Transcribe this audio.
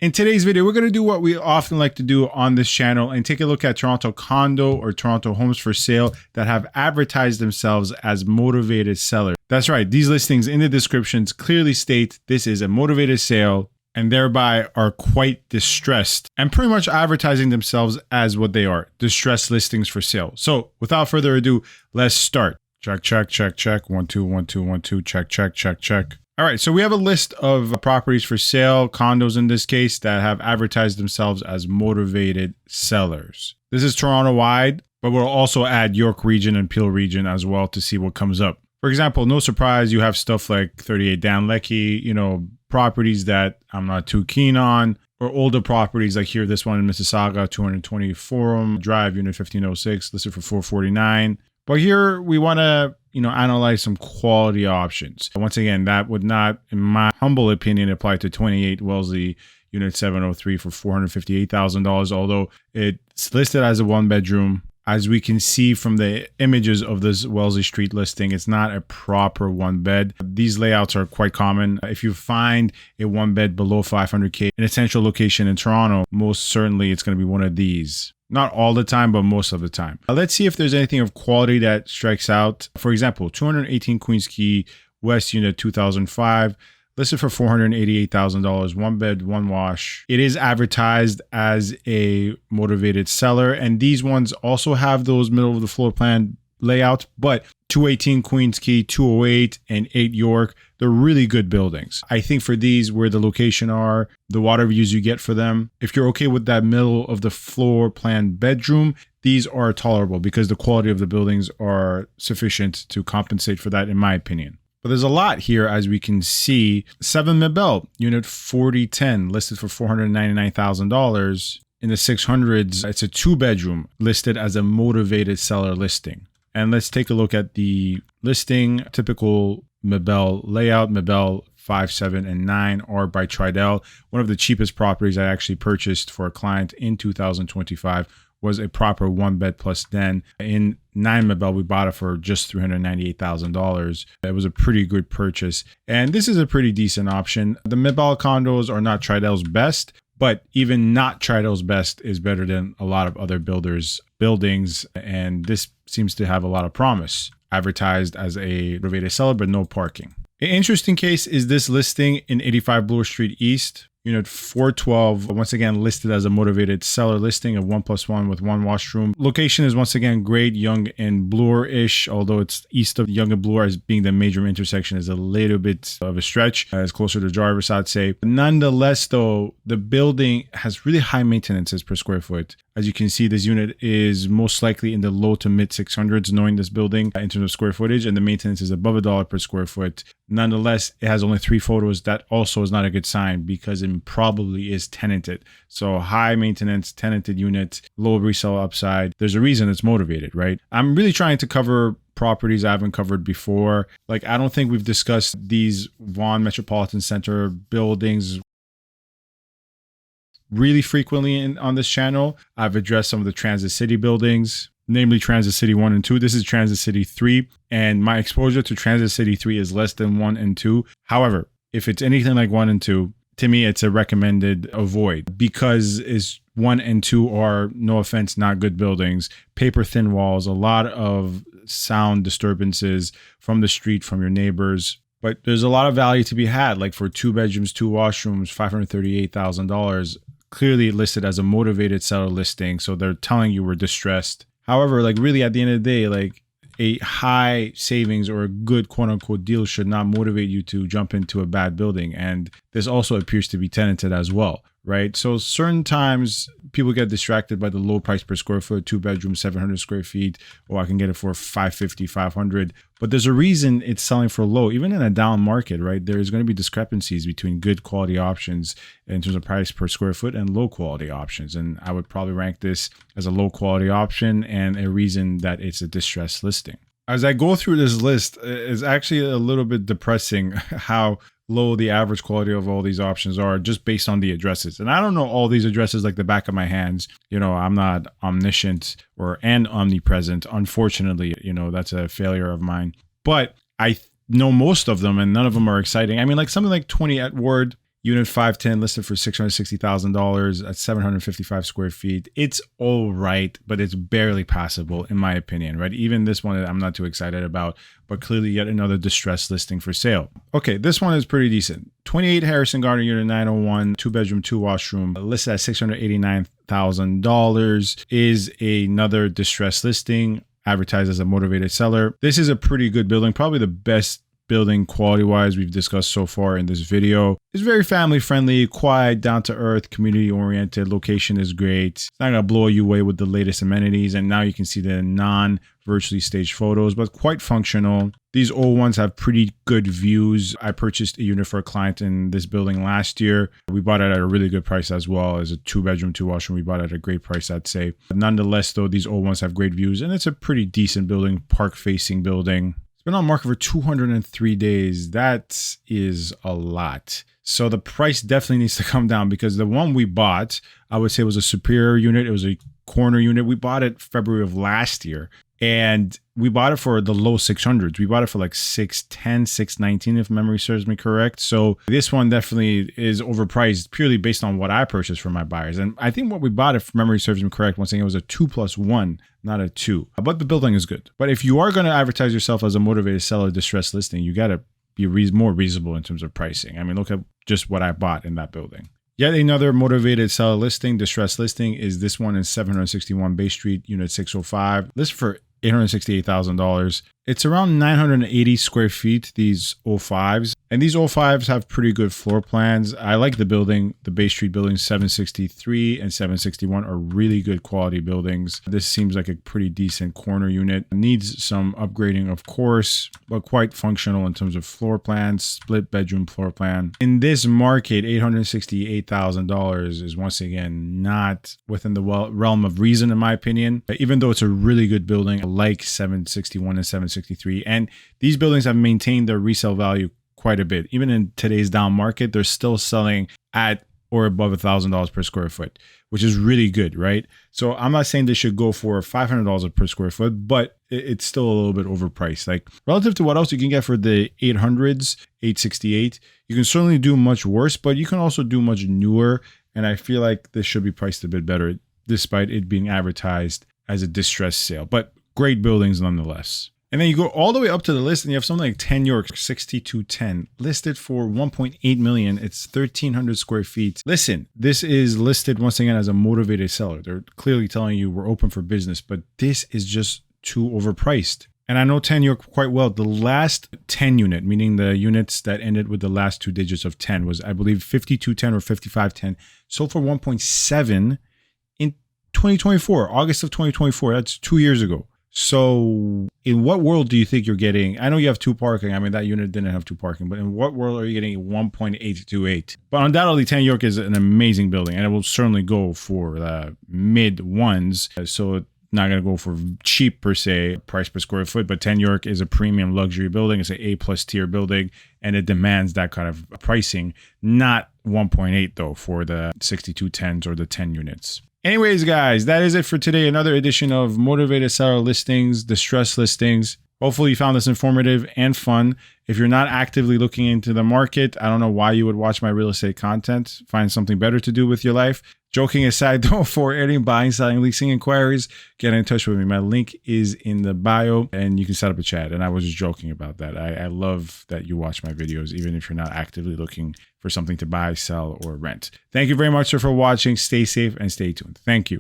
In today's video, we're going to do what we often like to do on this channel and take a look at Toronto condo or Toronto homes for sale that have advertised themselves as motivated sellers. That's right, these listings in the descriptions clearly state this is a motivated sale and thereby are quite distressed and pretty much advertising themselves as what they are, distressed listings for sale. So without further ado, let's start. Check, check, check, check. 1, 2, 1, 2, 1, 2. Check, check, check, check. All right, so we have a list of properties for sale, condos in this case, that have advertised themselves as motivated sellers. This is Toronto-wide, but we'll also add York region and Peel region as well to see what comes up. For example, no surprise, you have stuff like 38 Dan Leckie, properties that I'm not too keen on, or older properties like here, this one in Mississauga, 220 Forum Drive, unit 1506, listed for $449. But here we want to, analyze some quality options. Once again, that would not, in my humble opinion, apply to 28 Wellesley, unit 703 for $458,000, although it's listed as a one-bedroom. As we can see from the images of this Wellesley Street listing, it's not a proper one bed. These layouts are quite common. If you find a one bed below $500K in a central location in Toronto, most certainly it's going to be one of these. Not all the time, but most of the time. Let's see if there's anything of quality that strikes out. For example, 218 Queens Quay West, unit 2005. Listed for $488,000, one bed, one wash. It is advertised as a motivated seller, and these ones also have those middle of the floor plan layouts, but 218 Queens Quay, 208, and 8 York, they're really good buildings. I think for these, where the location are, the water views you get for them, if you're okay with that middle of the floor plan bedroom, these are tolerable because the quality of the buildings are sufficient to compensate for that, in my opinion. But there's a lot here, as we can see. 7 Mabel, unit 4010, listed for $499,000. In the 600s, it's a 2-bedroom, listed as a motivated seller listing. And let's take a look at the listing. Typical Mabel layout. Mabel 5, 7, and 9 are by Tridel. One of the cheapest properties I actually purchased for a client in 2025 was a proper one bed plus den. In 9 Mabel, we bought it for just $398,000. It was a pretty good purchase. And this is a pretty decent option. The Mabel condos are not Tridel's best, but even not Tridel's best is better than a lot of other builders' buildings. And this seems to have a lot of promise. Advertised as a motivated seller, but no parking. An interesting case is this listing in 85 Bloor Street East. Unit 412, once again listed as a motivated seller listing of 1+1 with 1 washroom. Location is once again great, Yonge and Bloor-ish, although it's east of Yonge and Bloor as being the major intersection is a little bit of a stretch. It's closer to Jarvis, I'd say. Nonetheless, though, the building has really high maintenances per square foot. As you can see, this unit is most likely in the low to mid 600s, knowing this building in terms of square footage, and the maintenance is above $1 per square foot. Nonetheless, it has only 3 photos. That also is not a good sign because it probably is tenanted. So high maintenance, tenanted unit, low resale upside. There's a reason it's motivated, right? I'm really trying to cover properties I haven't covered before. Like, I don't think we've discussed these Vaughan Metropolitan Center buildings really frequently on this channel. I've addressed some of the Transit City buildings, namely Transit City 1 and 2. This is Transit City 3, and my exposure to Transit City 3 is less than 1 and 2. However, if it's anything like 1 and 2, to me, it's a recommended avoid because is 1 and 2 are, no offense, not good buildings. Paper thin walls, a lot of sound disturbances from the street, from your neighbors. But there's a lot of value to be had, like for 2 bedrooms, 2 washrooms, $538,000. Clearly listed as a motivated seller listing, so they're telling you we're distressed. However, really at the end of the day, a high savings or a good quote-unquote deal should not motivate you to jump into a bad building. And this also appears to be tenanted as well, right? So certain times people get distracted by the low price per square foot, 2 bedrooms, 700 square feet, or I can get it for 550, 500. But there's a reason it's selling for low, even in a down market, right? There's going to be discrepancies between good quality options in terms of price per square foot and low quality options. And I would probably rank this as a low quality option and a reason that it's a distressed listing. As I go through this list, it's actually a little bit depressing how low the average quality of all these options are just based on the addresses. And I don't know all these addresses like the back of my hands. I'm not omniscient and omnipresent. Unfortunately, that's a failure of mine. But I know most of them and none of them are exciting. I mean, like something like 20 Edward, Unit 510 listed for $660,000 at 755 square feet. It's all right, but it's barely passable in my opinion, right? Even this one I'm not too excited about, but clearly yet another distressed listing for sale. Okay, this one is pretty decent. 28 Harrison Gardner, unit 901, 2-bedroom, 2-washroom, listed at $689,000, is another distressed listing, advertised as a motivated seller. This is a pretty good building, probably the best building quality wise we've discussed so far in this video. It's very family friendly, quiet, down to earth, community oriented. Location is great. It's not gonna blow you away with the latest amenities, and now you can see the non virtually staged photos, but quite functional. These old ones have pretty good views. I purchased a unit for a client in this building last year. We bought it at a really good price as well. As a 2-bedroom, 2-washroom, we bought it at a great price, I'd say. But nonetheless though, these old ones have great views, and it's a pretty decent building, park facing building. It's been on market for 203 days. That is a lot. So the price definitely needs to come down, because the one we bought, I would say was a superior unit. It was a corner unit. We bought it February of last year, and we bought it for the low 600s. We bought it for like 610, 619, if memory serves me correct. So this one definitely is overpriced purely based on what I purchased for my buyers. And I think what we bought, if memory serves me correct, once again, it was a 2+1, not a 2. But the building is good. But if you are going to advertise yourself as a motivated seller distressed listing, you got to be more reasonable in terms of pricing. I mean, look at just what I bought in that building. Yet another motivated seller listing, distressed listing, is this one in 761 Bay Street, unit 605, listed for $868,000. It's around 980 square feet, these 05s. And these 05s have pretty good floor plans. I like the building. The Bay Street buildings 763 and 761 are really good quality buildings. This seems like a pretty decent corner unit. Needs some upgrading, of course, but quite functional in terms of floor plans, split bedroom floor plan. In this market, $868,000 is once again not within the realm of reason, in my opinion. Even though it's a really good building, like 761 and 763, and these buildings have maintained their resale value quite a bit. Even in today's down market, they're still selling at or above $1,000 per square foot, which is really good, right? So I'm not saying they should go for $500 per square foot, but it's still a little bit overpriced. Like relative to what else you can get for the 800s, 868, you can certainly do much worse, but you can also do much newer. And I feel like this should be priced a bit better, despite it being advertised as a distressed sale, but great buildings nonetheless. And then you go all the way up to the list and you have something like 10 York 6210 listed for $1.8 million. It's 1,300 square feet. Listen, this is listed once again as a motivated seller. They're clearly telling you we're open for business, but this is just too overpriced. And I know 10 York quite well. The last 10 unit, meaning the units that ended with the last 2 digits of 10, was I believe 5210 or 5510, sold for 1.7 in 2024, August of 2024. That's 2 years ago. So in what world do you think you're getting? I know you have 2 parking. I mean, that unit didn't have 2 parking, but in what world are you getting 1.828? But undoubtedly 10 York is an amazing building, and it will certainly go for the mid ones. So it's not going to go for cheap per se, price per square foot, but 10 York is a premium luxury building. It's an A+ tier building, and it demands that kind of pricing, not 1.8 though for the 6210s or the 10 units. Anyways, guys, that is it for today. Another edition of Motivated Seller Listings, Distress Listings. Hopefully you found this informative and fun. If you're not actively looking into the market, I don't know why you would watch my real estate content. Find something better to do with your life. Joking aside, though, for any buying, selling, leasing inquiries, get in touch with me. My link is in the bio, and you can set up a chat. And I was just joking about that. I love that you watch my videos, even if you're not actively looking for something to buy, sell, or rent. Thank you very much, sir, for watching. Stay safe and stay tuned. Thank you.